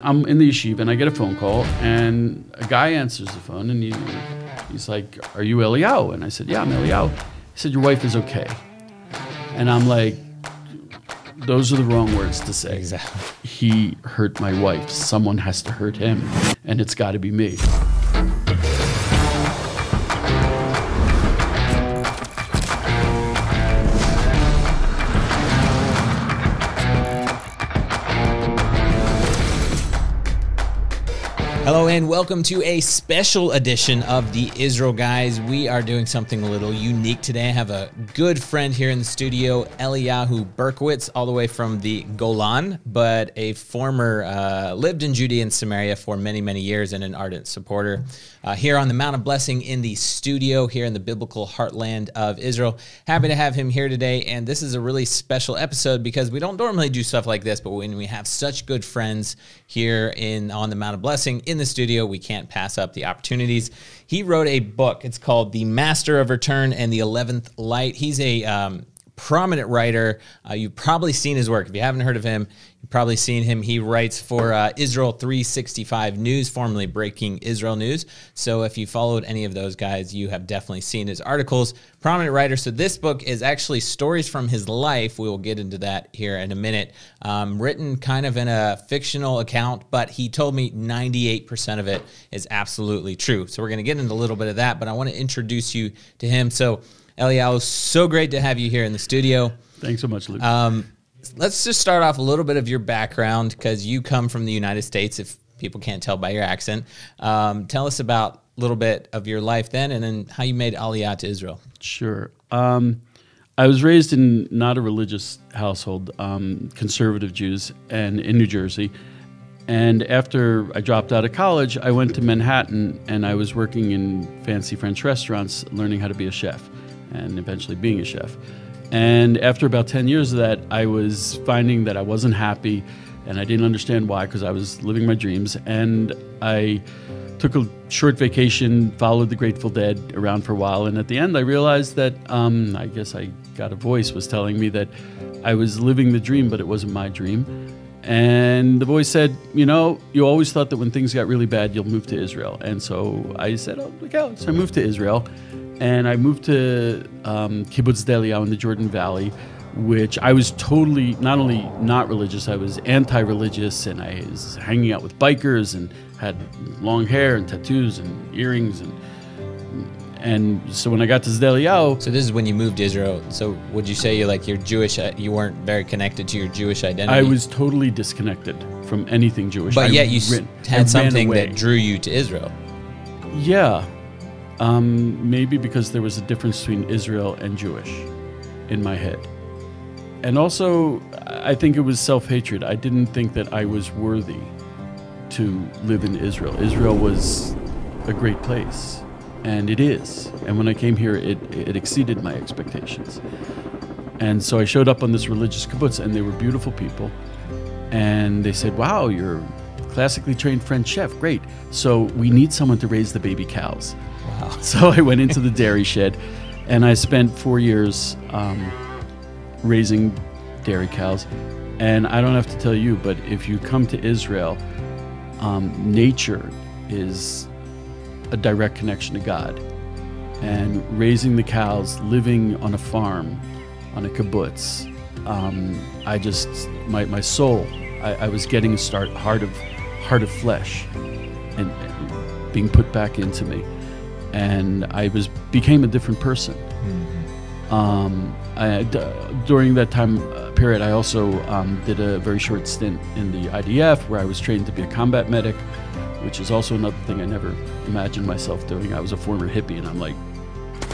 I'm in the yeshiva and I get a phone call and a guy answers the phone and he's like, "Are you Eliyahu?" And I said, "Yeah, I'm Eliyahu." He said, "Your wife is okay." And I'm like, those are the wrong words to say. Exactly. He hurt my wife. Someone has to hurt him, and it's got to be me. Hello and welcome to a special edition of the Israel Guys. We are doing something a little unique today. I have a good friend here in the studio, Eliyahu Berkowitz, all the way from the Golan, but a former, lived in Judea and Samaria for many, many years and an ardent supporter. Here on the Mount of Blessing in the studio here in the biblical heartland of Israel. Happy to have him here today, and this is a really special episode because we don't normally do stuff like this, but when we have such good friends here on the Mount of Blessing in the studio, we can't pass up the opportunities. He wrote a book. It's called The Master of Return and the 11th Light. He's a prominent writer. You've probably seen his work. If you haven't heard of him, you've probably seen him. He writes for Israel 365 News, formerly Breaking Israel News. So if you followed any of those guys, you have definitely seen his articles. Prominent writer. So this book is actually stories from his life. We will get into that here in a minute. Written kind of in a fictional account, but he told me 98% of it is absolutely true. So we're going to get into a little bit of that, but I want to introduce you to him. So Eliyahu, so great to have you here in the studio. Thanks so much, Luke. Let's just start off a little bit of your background because you come from the United States, if people can't tell by your accent. Tell us about a little bit of your life then and then how you made aliyah to Israel. Sure. I was raised in not a religious household, conservative Jews, and in New Jersey. And after I dropped out of college, I went to Manhattan and I was working in fancy French restaurants, learning how to be a chef and eventually being a chef. And after about 10 years of that, I was finding that I wasn't happy and I didn't understand why because I was living my dreams. And I took a short vacation, followed the Grateful Dead around for a while. And at the end, I realized that I guess I got a voice was telling me that I was living the dream, but it wasn't my dream. And the voice said, you know, you always thought that when things got really bad, you'll move to Israel. And so I said, oh, look out. So I moved to Israel. And I moved to kibbutz Eliyahu in the Jordan Valley, which I was totally, not only not religious, I was anti-religious, and I was hanging out with bikers and had long hair and tattoos and earrings. And so when I got to Eliyahu... So this is when you moved to Israel. So would you say you're Jewish, you weren't very connected to your Jewish identity? I was totally disconnected from anything Jewish. But yet you had something that drew you to Israel. Yeah. Maybe because there was a difference between Israel and Jewish in my head. And also, I think it was self-hatred. I didn't think that I was worthy to live in Israel. Israel was a great place, and it is. And when I came here, it exceeded my expectations. And so I showed up on this religious kibbutz, and they were beautiful people. And they said, wow, you're a classically trained French chef. Great. So we need someone to raise the baby cows. Wow. So I went into the dairy shed, and I spent 4 years raising dairy cows. And I don't have to tell you, but if you come to Israel, nature is a direct connection to God. And raising the cows, living on a farm, on a kibbutz, my soul, I was getting a start, heart of flesh, and being put back into me. And I became a different person. During that time period, I also did a very short stint in the IDF, where I was trained to be a combat medic, which is also another thing I never imagined myself doing. I was a former hippie, and I'm like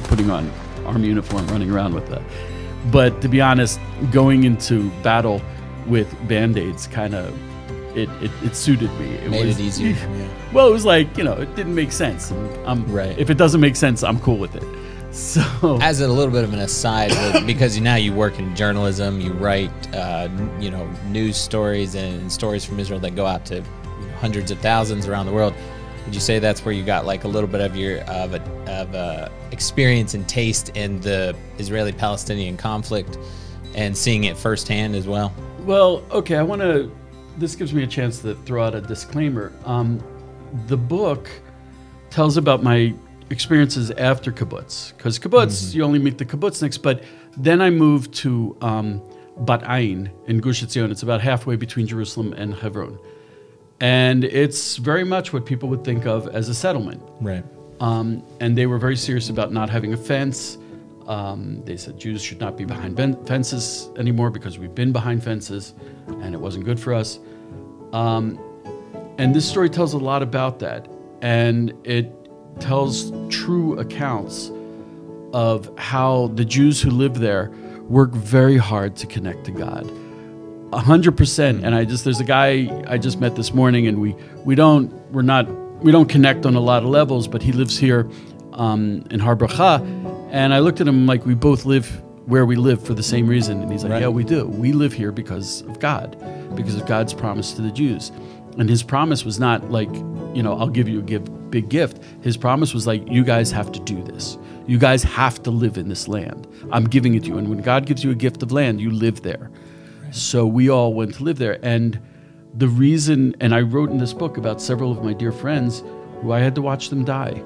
putting on army uniform, running around with that. But to be honest, going into battle with Band-Aids kind of it suited me. It made it easier. Yeah. Well, it was like, it didn't make sense. And right. If it doesn't make sense, I'm cool with it. So, as a little bit of an aside, because now you work in journalism, you write, news stories and stories from Israel that go out to hundreds of thousands around the world. Would you say that's where you got like a little bit of your experience and taste in the Israeli-Palestinian conflict and seeing it firsthand as well? Well, okay, I want to this gives me a chance to throw out a disclaimer. The book tells about my experiences after kibbutz, because kibbutz, you only meet the kibbutzniks, but then I moved to Bat Ain in Gush Etzion. It's about halfway between Jerusalem and Hebron. And it's very much what people would think of as a settlement. Right. And they were very serious about not having a fence. They said Jews should not be behind fences anymore because we've been behind fences and it wasn't good for us. And this story tells a lot about that. And it tells true accounts of how the Jews who live there work very hard to connect to God. 100%. And there's a guy I just met this morning, and we don't connect on a lot of levels, but he lives here in Har Bracha. And I looked at him like, we both live where we live for the same reason. And he's like, yeah, we do. We live here because of God, because of God's promise to the Jews. And his promise was not like, I'll give you a big gift. His promise was like, you guys have to do this. You guys have to live in this land. I'm giving it to you. And when God gives you a gift of land, you live there. Right. So we all went to live there. And the reason, and I wrote in this book about several of my dear friends who I had to watch them die.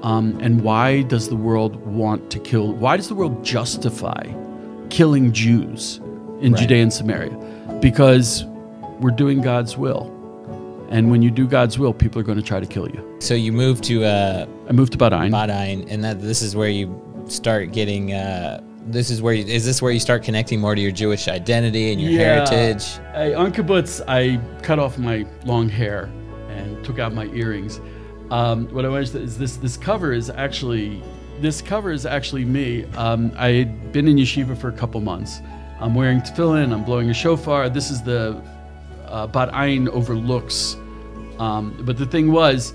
And why does the world why does the world justify killing Jews in Judea and Samaria? Because we're doing God's will. And when you do God's will, people are going to try to kill you. So you moved to... I moved to Bat Ain. And this is where you start getting... is this where you start connecting more to your Jewish identity and your heritage? On kibbutz, I cut off my long hair and took out my earrings. What I wanted to say is this cover is actually me. I had been in yeshiva for a couple months. I'm wearing tefillin, I'm blowing a shofar. This is the Bat Ain overlooks. But the thing was,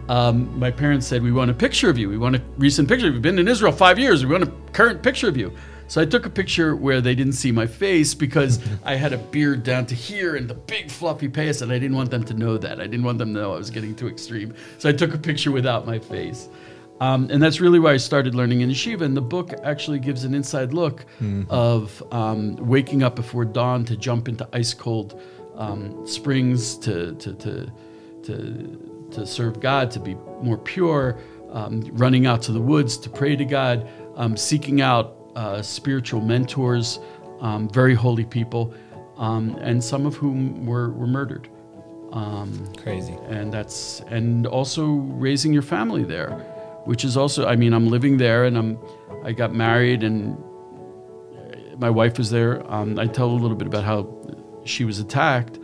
my parents said, we want a picture of you. We want a recent picture. We've been in Israel 5 years. We want a current picture of you. So I took a picture where they didn't see my face because I had a beard down to here and the big fluffy payas, and I didn't want them to know that. I didn't want them to know I was getting too extreme. So I took a picture without my face. And that's really why I started learning in yeshiva. And the book actually gives an inside look of waking up before dawn to jump into ice cold springs to serve God, to be more pure, running out to the woods to pray to God, seeking out spiritual mentors, very holy people, and some of whom were murdered. Crazy. And also raising your family there, which is also, I'm living there, and I got married, and my wife was there. I tell a little bit about how she was attacked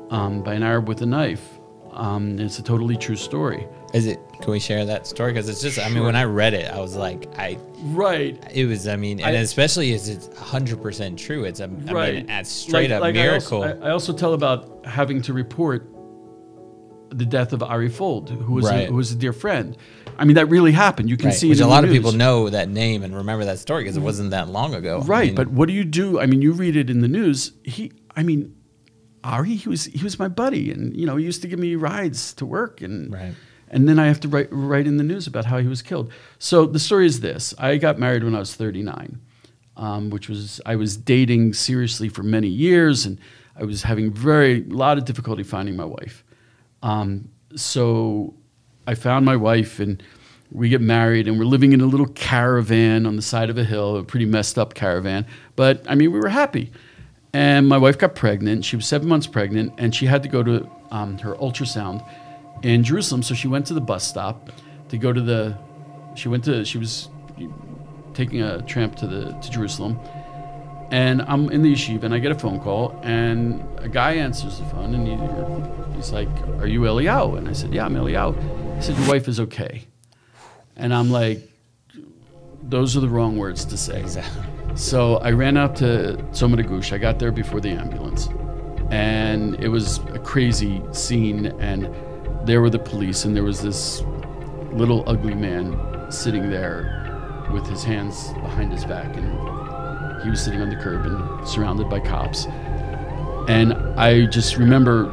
by an Arab with a knife. It's a totally true story. Can we share that story? Because it's just, sure. When I read it, I was like, it was, and especially as it's 100% true. It's it's straight up miracle. I also tell about having to report the death of Ari Fold, who was a dear friend. That really happened. You can see it in the news. A lot of people know that name and remember that story because it wasn't that long ago. Right, but what do? You read it in the news. Ari, he was my buddy, and he used to give me rides to work, and then I have to write in the news about how he was killed. So the story is this: I got married when I was 39, I was dating seriously for many years, and I was having a lot of difficulty finding my wife. So I found my wife, and we get married, and we're living in a little caravan on the side of a hill, a pretty messed up caravan, but we were happy. And my wife got pregnant. She was 7 months pregnant, and she had to go to her ultrasound in Jerusalem. So she went to the bus stop to go to she was taking a tramp to Jerusalem. And I'm in the yeshiva, and I get a phone call, and a guy answers the phone, and he's like, "Are you Eliyahu?" And I said, "Yeah, I'm Eliyahu." He said, "Your wife is okay." And I'm like, those are the wrong words to say. Exactly. So I ran out to Tzomah Gush. I got there before the ambulance, and it was a crazy scene. And there were the police, and there was this little ugly man sitting there with his hands behind his back, and he was sitting on the curb and surrounded by cops. And I just remember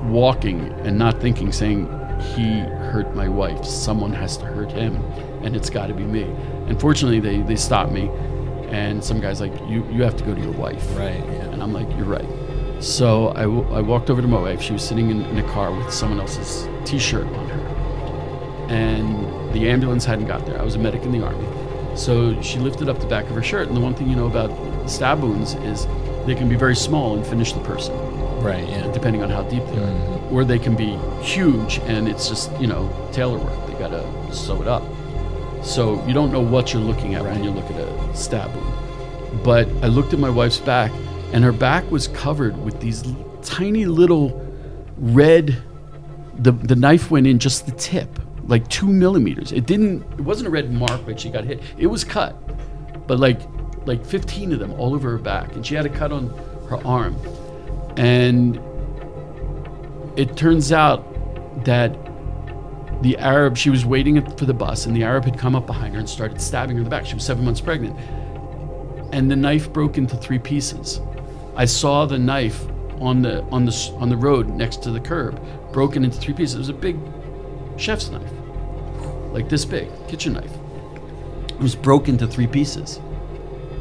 walking and not thinking, saying, "He hurt my wife. Someone has to hurt him, and it's got to be me." And fortunately, they stopped me. And some guy's like, you have to go to your wife. Right, yeah. And I'm like, you're right. So I walked over to my wife. She was sitting in a car with someone else's T-shirt on her. And the ambulance hadn't got there. I was a medic in the Army. So she lifted up the back of her shirt. And the one thing you know about stab wounds is they can be very small and finish the person. Right, yeah. Depending on how deep they are. Or they can be huge and it's just, tailor work. They got to sew it up. So you don't know what you're looking at when you look at a stab wound. But I looked at my wife's back, and her back was covered with these tiny little red, the knife went in just the tip, like 2 millimeters. It wasn't a red mark when she got hit. It was cut, but like 15 of them all over her back. And she had a cut on her arm. And it turns out that the Arab, she was waiting for the bus, and the Arab had come up behind her and started stabbing her in the back. She was 7 months pregnant. And the knife broke into 3 pieces. I saw the knife on the road next to the curb, broken into 3 pieces. It was a big chef's knife, like this big, kitchen knife. It was broken into 3 pieces.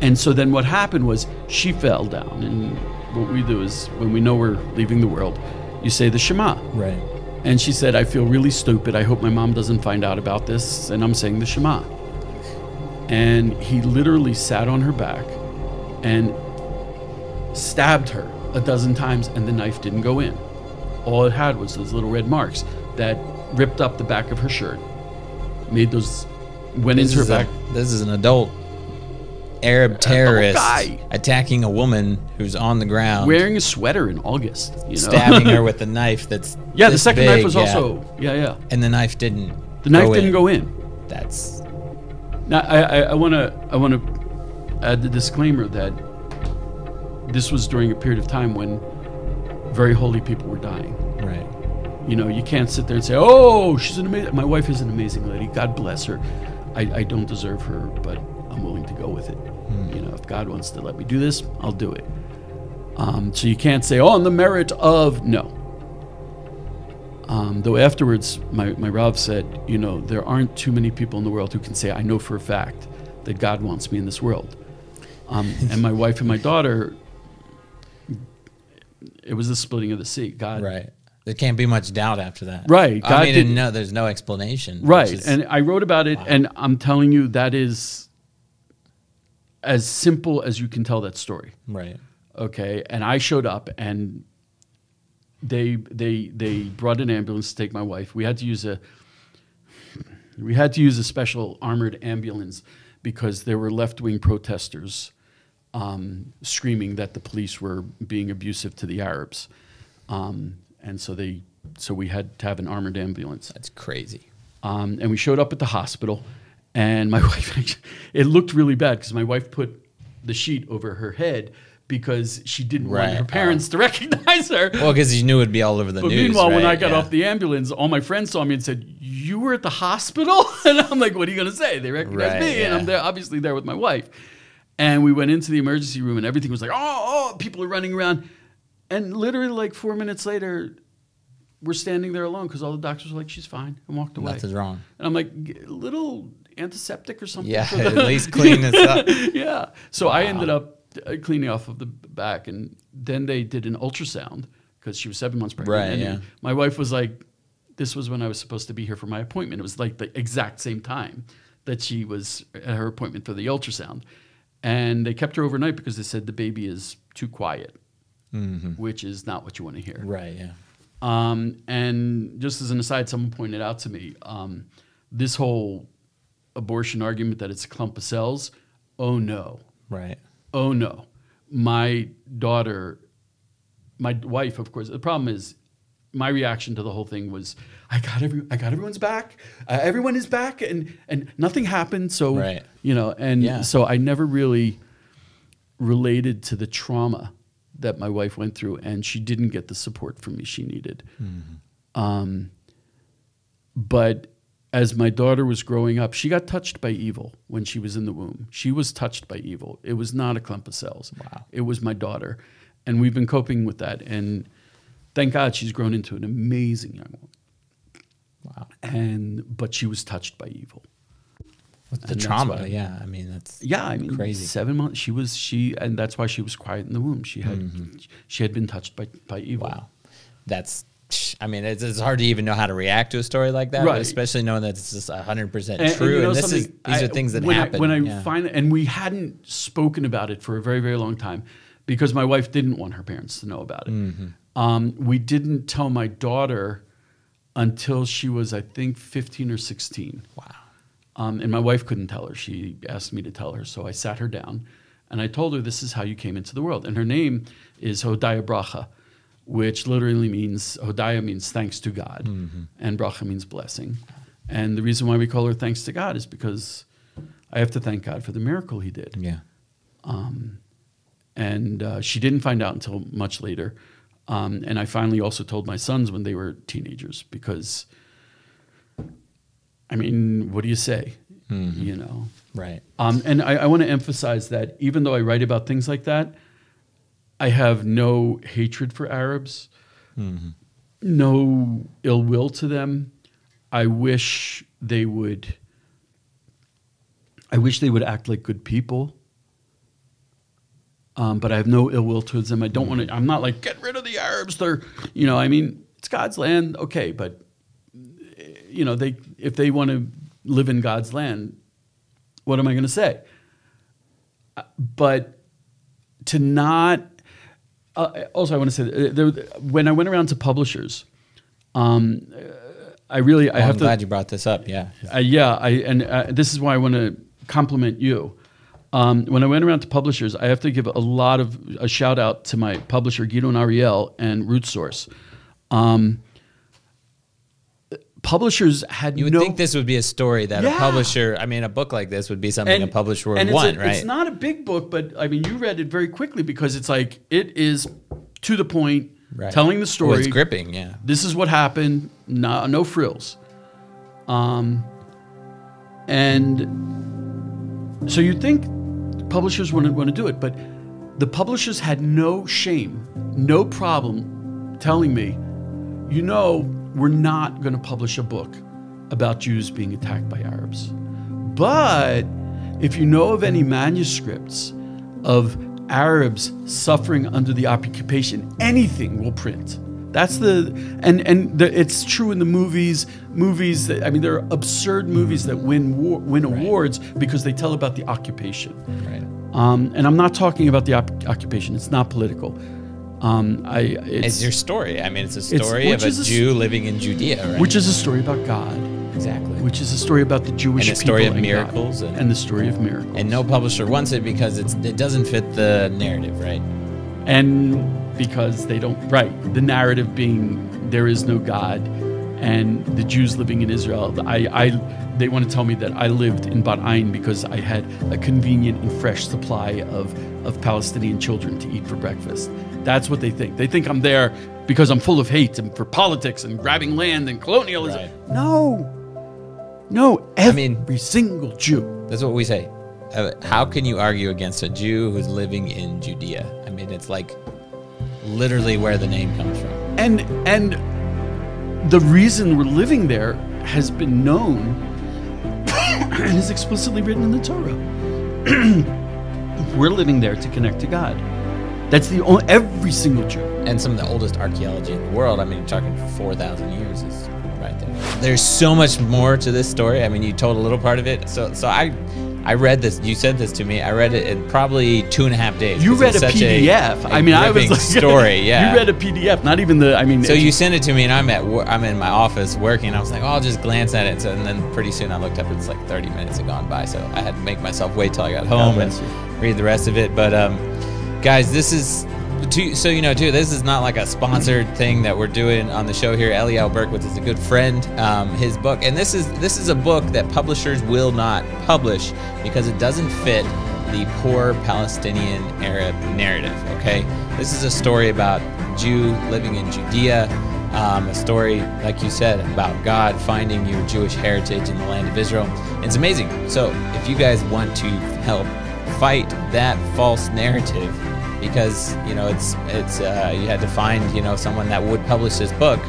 And so then what happened was she fell down, and what we do is when we know we're leaving the world, you say the Shema. Right. And she said, I feel really stupid. I hope my mom doesn't find out about this. And I'm saying the Shema. And he literally sat on her back and stabbed her a dozen times, and the knife didn't go in. All it had was those little red marks that ripped up the back of her shirt, went into her back. This is an adult Arab terrorist attacking a woman who's on the ground, wearing a sweater in August, stabbing her with a knife that's the second knife was also and the knife didn't go in. That's now I want to add the disclaimer that this was during a period of time when very holy people were dying. Right. You can't sit there and say, oh, she's an amazing, my wife is an amazing lady, God bless her. I don't deserve her, but I'm willing to go with it. If God wants to let me do this, I'll do it. So you can't say, on the merit of, no. Though afterwards, my Rav said, there aren't too many people in the world who can say, I know for a fact that God wants me in this world. And my wife and my daughter, it was the splitting of the sea. God. Right. There can't be much doubt after that. Right. God there's no explanation. Right. And I wrote about it, and I'm telling you, that is as simple as you can tell that story. Right. Okay. And I showed up, and they brought an ambulance to take my wife. We had to use a special armored ambulance because there were left-wing protesters screaming that the police were being abusive to the Arabs. And so we had to have an armored ambulance. That's crazy. And we showed up at the hospital, and my wife, it looked really bad because my wife put the sheet over her head because she didn't want her parents to recognize her. Well, because you knew it'd be all over the news. But meanwhile, when I got off the ambulance, all my friends saw me and said, you were at the hospital? And I'm like, what are you going to say? They recognized me, and I'm there, obviously there with my wife. And we went into the emergency room, and everything was like, oh, people are running around. And literally like 4 minutes later, we're standing there alone because all the doctors were like, she's fine, and walked away. Nothing's wrong. And I'm like, a little antiseptic or something. Yeah, at least clean this up. Yeah. So I ended up cleaning off of the back, and then they did an ultrasound because she was 7 months pregnant. Right, and yeah. My wife was like, this was when I was supposed to be here for my appointment. It was like the exact same time that she was at her appointment for the ultrasound. And they kept her overnight because they said the baby is too quiet, which is not what you want to hear. Right, yeah. And just as an aside, someone pointed out to me, this whole abortion argument that it's a clump of cells, oh no. Right. Oh no. My daughter, my wife, of course, the problem is my reaction to the whole thing was, I got everyone's back. Everyone is back, and nothing happened. So, so I never really related to the trauma that my wife went through, and she didn't get the support from me she needed. But as my daughter was growing up, she got touched by evil when she was in the womb. She was touched by evil. It was not a clump of cells. Wow. It was my daughter. And we've been coping with that. And thank God she's grown into an amazing young woman. Wow. But she was touched by evil. With the And that's trauma, why- yeah. I mean, that's I mean, crazy. 7 months. And that's why she was quiet in the womb. She had been touched by evil. Wow. That's, I mean, it's hard to even know how to react to a story like that, Right. but especially knowing that it's just 100% And true. you know And something? these are things that when happen. when I yeah. finally, and we hadn't spoken about it for a very, very long time because my wife didn't want her parents to know about it. We didn't tell my daughter until she was, I think, 15 or 16. Wow. And my wife couldn't tell her. She asked me to tell her. So I sat her down and I told her, this is how you came into the world. And her name is Hodaya Bracha, which literally means, Hodaya means thanks to God. And Bracha means blessing. And the reason why we call her thanks to God is because I have to thank God for the miracle he did. Yeah. And she didn't find out until much later. And I finally also told my sons when they were teenagers because, I mean, what do you say? You know? Right. And I want to emphasize that even though I write about things like that, I have no hatred for Arabs, no ill will to them. I wish they would act like good people. But I have no ill will towards them. I don't want to, I'm not like, get rid of the Arabs. They're, you know, I mean, it's God's land. Okay. But, you know, if they want to live in God's land, what am I going to say? But to not, also I want to say, when I went around to publishers, I'm glad you brought this up. Yeah. This is why I want to compliment you. When I went around to publishers, I have to give a shout out to my publisher, Guido and Ariel, and RootSource. Publishers had You would think this would be a story that a publisher, I mean, a book like this would be something a publisher would want, right? It's not a big book, but I mean, you read it very quickly because it's like, it is to the point, telling the story. Well, it's gripping, yeah. This is what happened, no frills. And so you'd think publishers wouldn't want to do it, but the publishers had no shame, no problem telling me, you know, we're not going to publish a book about Jews being attacked by Arabs. But if you know of any manuscripts of Arabs suffering under the occupation, anything will print. That's it's true in the movies that, I mean, there are absurd movies that win awards because they tell about the occupation. Right. And I'm not talking about the occupation. It's not political. It's your story. I mean, it's a story of a Jew living in Judea, right? Which is a story about God. Exactly. Which is a story about the Jewish people. And a story of miracles. And the story of miracles. And no publisher wants it because it doesn't fit the narrative, right? And because they don't, the narrative being there is no God and the Jews living in Israel. They want to tell me that I lived in Bat Ain because I had a convenient and fresh supply of Palestinian children to eat for breakfast. That's what they think. They think I'm there because I'm full of hate and for politics and grabbing land and colonialism. Right. No, every single Jew. That's what we say. How can you argue against a Jew who's living in Judea? I mean, it's like literally where the name comes from. And the reason we're living there has been known and is explicitly written in the Torah. We're living there to connect to God. That's every single Jew. And some of the oldest archaeology in the world, I mean, you're talking 4,000 years is right there. There's so much more to this story. I mean, you told a little part of it. So I read this. You sent this to me. I read it in probably 2.5 days. You read a PDF. I mean, I was like, story. Yeah. You read a PDF, not even the. I mean. So you sent it to me, and I'm in my office working. I was like, oh, I'll just glance at it. So, and then pretty soon I looked up. It's like 30 minutes had gone by. So I had to make myself wait till I got home and read the rest of it. But guys, this is. So you know, too, this is not like a sponsored thing that we're doing on the show here. Eliyahu Berkowitz is a good friend. His book, and this is a book that publishers will not publish because it doesn't fit the poor Palestinian Arab narrative. Okay, this is a story about Jew living in Judea, a story, like you said, about God finding your Jewish heritage in the land of Israel. It's amazing. So if you guys want to help fight that false narrative, because you know it's you had to find someone that would publish this book.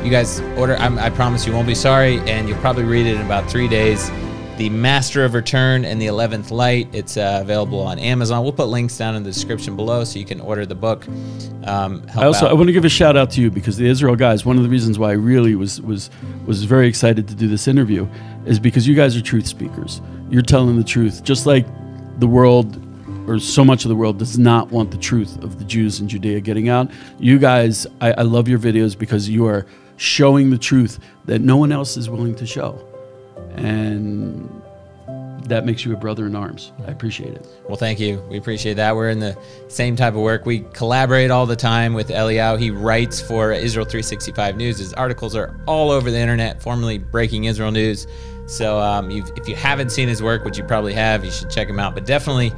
You guys order. I promise you won't be sorry, and you'll probably read it in about 3 days. The Master of Return and the 11th Light. It's available on Amazon. We'll put links down in the description below so you can order the book. I want to give a shout out to you, because the Israel guys, one of the reasons why I really was very excited to do this interview is because you guys are truth speakers. You're telling the truth, just like the world, or so much of the world, does not want the truth of the Jews in Judea getting out. You guys, I love your videos because you are showing the truth that no one else is willing to show. And that makes you a brother in arms. I appreciate it. Well, thank you. We appreciate that. We're in the same type of work. We collaborate all the time with Eliyahu. He writes for Israel 365 News. His articles are all over the internet, formerly Breaking Israel News. So if you haven't seen his work, which you probably have, you should check him out. But definitely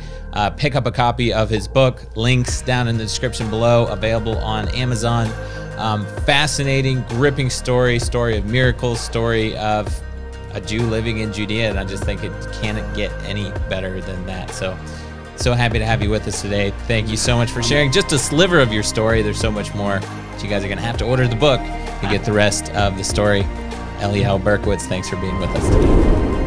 pick up a copy of his book. Links down in the description below, available on Amazon. Fascinating, gripping story of miracles, story of a Jew living in Judea, and I just think it can't get any better than that. So happy to have you with us today. Thank you so much for sharing just a sliver of your story. There's so much more, but you guys are going to have to order the book to get the rest of the story. Eliyahu Berkowitz, thanks for being with us today.